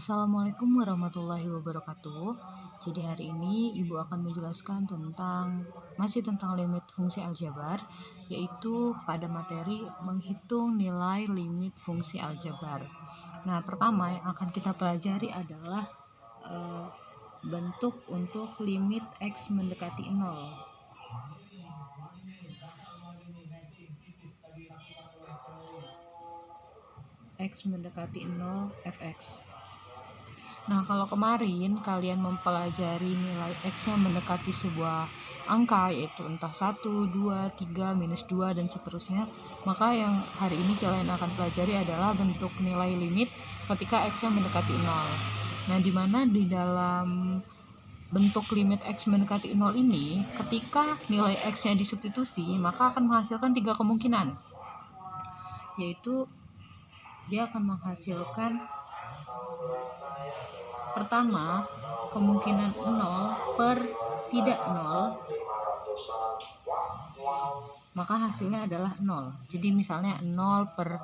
Assalamualaikum warahmatullahi wabarakatuh. Jadi hari ini Ibu akan menjelaskan masih tentang limit fungsi aljabar, yaitu pada materi menghitung nilai limit fungsi aljabar. Nah, pertama yang akan kita pelajari adalah bentuk untuk limit X mendekati 0. X mendekati 0 fx. Nah, kalau kemarin kalian mempelajari nilai X yang mendekati sebuah angka, yaitu entah 1, 2, 3, -2, dan seterusnya, maka yang hari ini kalian akan pelajari adalah bentuk nilai limit ketika X yang mendekati 0. Nah, di mana di dalam bentuk limit X mendekati 0 ini, ketika nilai X-nya disubstitusi, maka akan menghasilkan 3 kemungkinan, yaitu dia akan menghasilkan pertama, kemungkinan 0 per tidak 0, maka hasilnya adalah 0. Jadi misalnya 0 per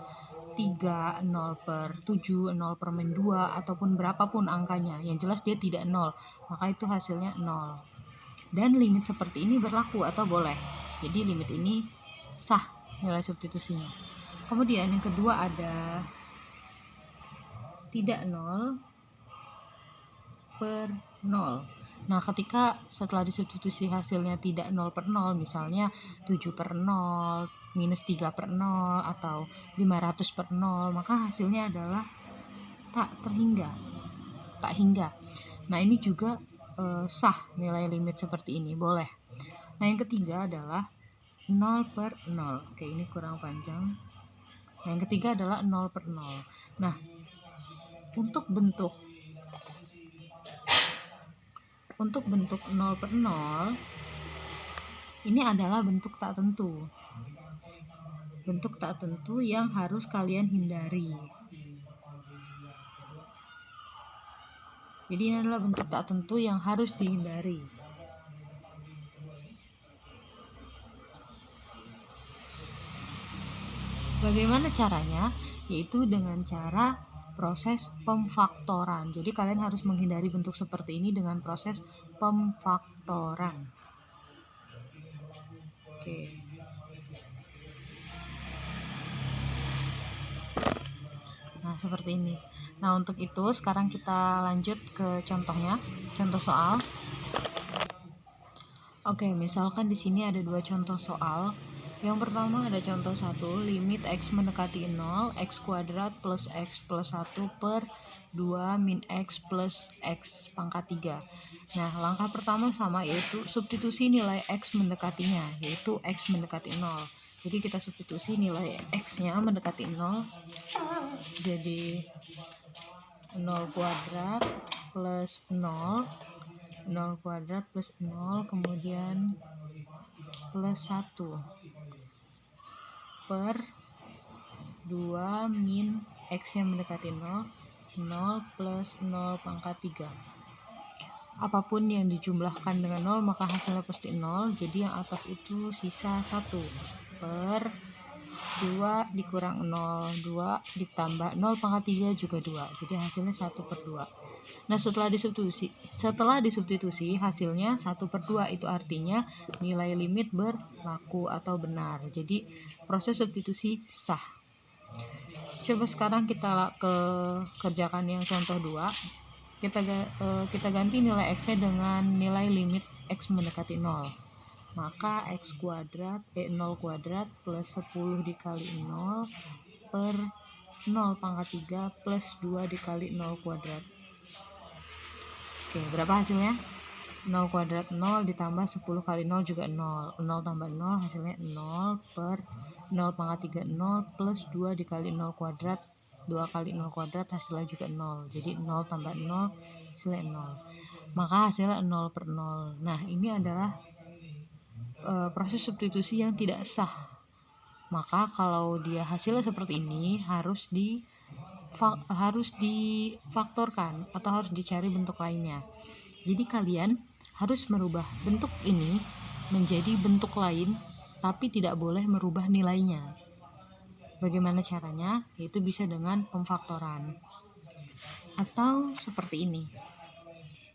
3, 0 per 7, 0 per -2, ataupun berapapun angkanya, yang jelas dia tidak 0, maka itu hasilnya 0. Dan limit seperti ini berlaku atau boleh. Jadi limit ini sah nilai substitusinya. Kemudian yang kedua ada tidak 0 per 0. Nah, ketika setelah disubstitusi hasilnya tidak 0 per 0, misalnya 7 per 0, -3 per 0, atau 500 per 0, maka hasilnya adalah tak hingga. Nah, ini juga sah nilai limit seperti ini, boleh. Nah, yang ketiga adalah 0 per 0. Oke, ini kurang panjang. Nah, yang ketiga adalah 0 per 0. Nah, untuk bentuk 0 per 0 ini adalah bentuk tak tentu. Bentuk tak tentu yang harus kalian hindari. Jadi ini adalah bentuk tak tentu yang harus dihindari. Bagaimana caranya? Yaitu dengan cara proses pemfaktoran. Jadi kalian harus menghindari bentuk seperti ini dengan proses pemfaktoran. Oke. Nah, seperti ini. Nah, untuk itu sekarang kita lanjut ke contohnya, contoh soal. Oke, misalkan di sini ada 2 contoh soal. Yang pertama ada contoh 1, limit X mendekati 0, X kuadrat plus X plus 1 per 2 min X plus X pangkat 3. Nah, langkah pertama sama, yaitu substitusi nilai X mendekatinya, yaitu X mendekati 0. Jadi kita substitusi nilai X-nya mendekati 0, jadi 0 kuadrat plus 0, 0 kuadrat plus 0, kemudian plus 1 per 2 min X yang mendekati 0, 0 plus 0 pangkat 3. Apapun yang dijumlahkan dengan 0 maka hasilnya pasti 0, jadi yang atas itu sisa 1 per 2 dikurang 0, 2 ditambah 0 pangkat 3 juga 2, jadi hasilnya 1 per 2. Nah, setelah disubstitusi hasilnya 1 per 2, itu artinya nilai limit berlaku atau benar. Jadi proses substitusi sah. Coba sekarang kita kerjakan yang contoh 2. Kita ganti nilai X-nya dengan nilai limit X mendekati 0. Maka X kuadrat 0 kuadrat plus 10 dikali 0 per 0 pangkat 3 plus 2 dikali 0 kuadrat. Oke, berapa hasilnya? 0 kuadrat 0 ditambah 10 kali 0 juga 0. 0 tambah 0 hasilnya 0 per 0 pangkat 3 0 plus 2 dikali 0 kuadrat. 2 kali 0 kuadrat hasilnya juga 0. Jadi 0 tambah 0 hasilnya 0. Maka hasilnya 0 per 0. Nah, ini adalah proses substitusi yang tidak sah. Maka kalau dia hasilnya seperti ini harus difaktorkan atau harus dicari bentuk lainnya. Jadi kalian harus merubah bentuk ini menjadi bentuk lain, tapi tidak boleh merubah nilainya. Bagaimana caranya? Yaitu bisa dengan pemfaktoran. Atau seperti ini.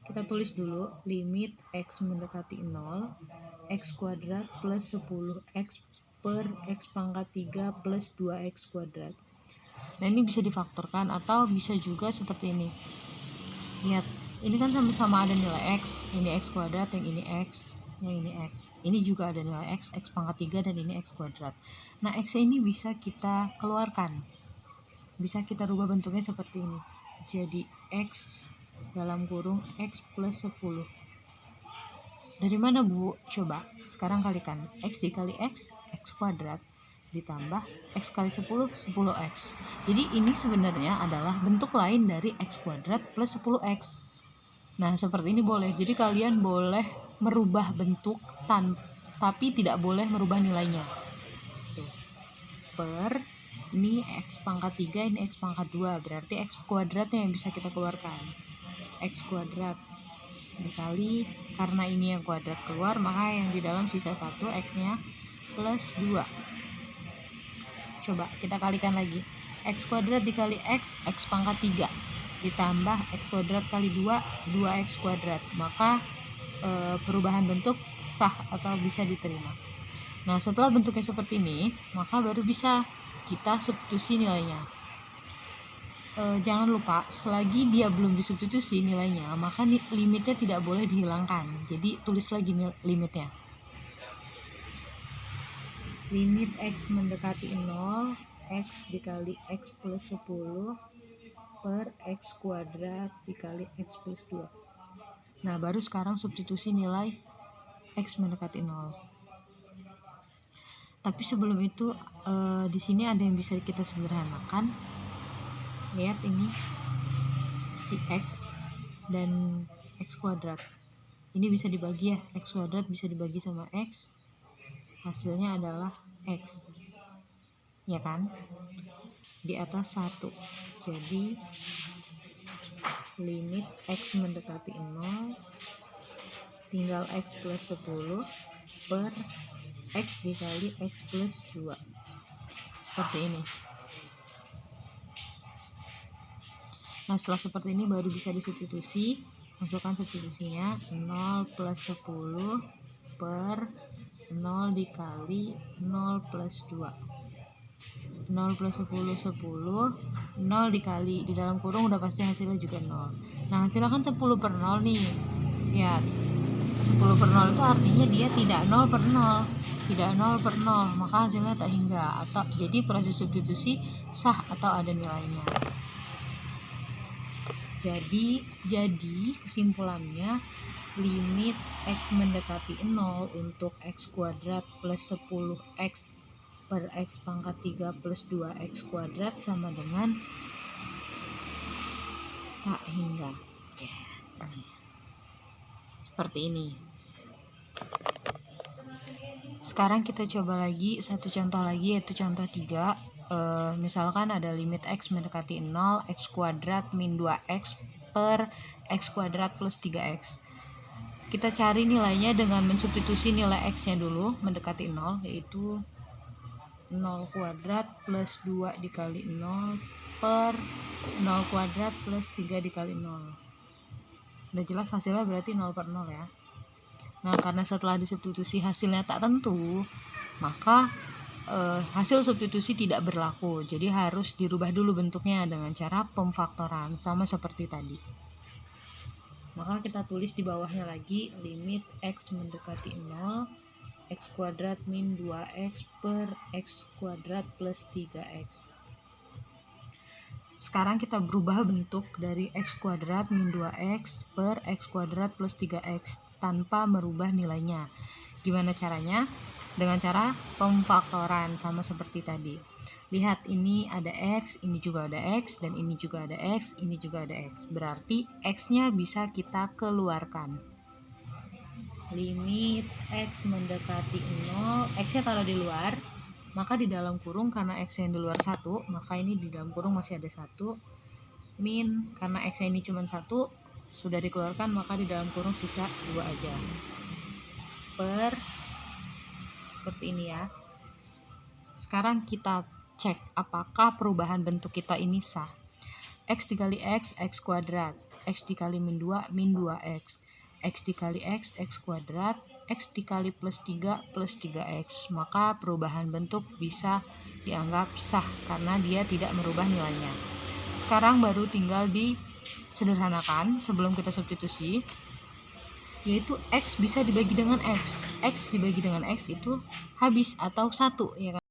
Kita tulis dulu limit x mendekati 0, x kuadrat plus 10x per x pangkat 3 plus 2x kuadrat. Nah, ini bisa difaktorkan atau bisa juga seperti ini. Lihat, ini kan sama-sama ada nilai x, ini x kuadrat, yang ini x, yang ini x. Ini juga ada nilai x pangkat 3 dan ini x kuadrat. Nah, x ini bisa kita keluarkan. Bisa kita rubah bentuknya seperti ini. Jadi x dalam kurung x plus 10. Dari mana, Bu? Coba sekarang kalikan. X dikali x kuadrat ditambah x kali 10, 10x. Jadi ini sebenarnya adalah bentuk lain dari x kuadrat plus 10x. Nah, seperti ini boleh. Jadi kalian boleh merubah bentuk tapi tidak boleh merubah nilainya. Tuh. Per ini x pangkat 3, ini x pangkat 2, berarti x kuadratnya yang bisa kita keluarkan. X kuadrat dikali, karena ini yang kuadrat keluar, maka yang di dalam sisa 1, x nya plus 2. Coba kita kalikan lagi. X kuadrat dikali x pangkat 3 ditambah x kuadrat kali 2, 2x kuadrat. Maka perubahan bentuk sah atau bisa diterima. Nah, setelah bentuknya seperti ini, maka baru bisa kita substitusi nilainya. Jangan lupa, selagi dia belum disubstitusi nilainya, maka limitnya tidak boleh dihilangkan. Jadi tulis lagi limitnya. Limit x mendekati 0, x dikali x plus 10 per x kuadrat dikali x plus 2. Nah, baru sekarang substitusi nilai x mendekati 0. Tapi sebelum itu di sini ada yang bisa kita sederhanakan. Lihat ini si x dan x kuadrat. Ini bisa dibagi ya, x kuadrat bisa dibagi sama x. Hasilnya adalah x. Ya kan? Di atas 1. Jadi limit x mendekati 0 tinggal x plus 10 per x dikali x plus 2. Seperti ini. Nah, setelah seperti ini baru bisa disubstitusi. Masukkan substitusinya 0 plus 10 per 0 dikali 0 plus 2. 0 plus 10, 10. 0 dikali, di dalam kurung udah pasti hasilnya juga 0. Nah, hasilnya kan 10 per 0 nih. Ya, 10 per 0 itu artinya dia tidak 0 per 0. Tidak 0 per 0, maka hasilnya tak hingga. Atau jadi proses substitusi sah atau ada nilainya. Jadi kesimpulannya, limit x mendekati 0 untuk x kuadrat plus 10x per x pangkat 3 plus 2x kuadrat sama dengan tak hingga. Seperti ini. Sekarang kita coba lagi satu contoh lagi, yaitu contoh 3. Misalkan ada limit x mendekati 0, x kuadrat min 2x per x kuadrat plus 3x. Kita cari nilainya dengan mensubstitusi nilai x nya dulu mendekati 0, yaitu 0 kuadrat plus 2 dikali 0 per 0 kuadrat plus 3 dikali 0. Udah jelas hasilnya berarti 0 per 0 ya. Nah, karena setelah disubstitusi hasilnya tak tentu, maka hasil substitusi tidak berlaku. Jadi harus dirubah dulu bentuknya dengan cara pemfaktoran, sama seperti tadi. Maka kita tulis di bawahnya lagi limit x mendekati 0, x kuadrat min 2x per x kuadrat plus 3x. Sekarang kita berubah bentuk dari x kuadrat min 2x per x kuadrat plus 3x tanpa merubah nilainya. Gimana caranya? Dengan cara pemfaktoran, sama seperti tadi. Lihat, ini ada x, ini juga ada x, dan ini juga ada x, ini juga ada x. Berarti x-nya bisa kita keluarkan. Limit x mendekati 0, x-nya taruh di luar, maka di dalam kurung karena x yang di luar 1, maka ini di dalam kurung masih ada 1. Min, karena x ini cuma 1, sudah dikeluarkan, maka di dalam kurung sisa 2 aja. Per, seperti ini ya. Sekarang kita cek apakah perubahan bentuk kita ini sah. X dikali X kuadrat, X dikali min 2 2X, X dikali X kuadrat, X dikali plus 3x. Maka perubahan bentuk bisa dianggap sah karena dia tidak merubah nilainya. Sekarang baru tinggal disederhanakan sebelum kita substitusi, yaitu X bisa dibagi dengan X dibagi dengan X itu habis atau 1, ya kan?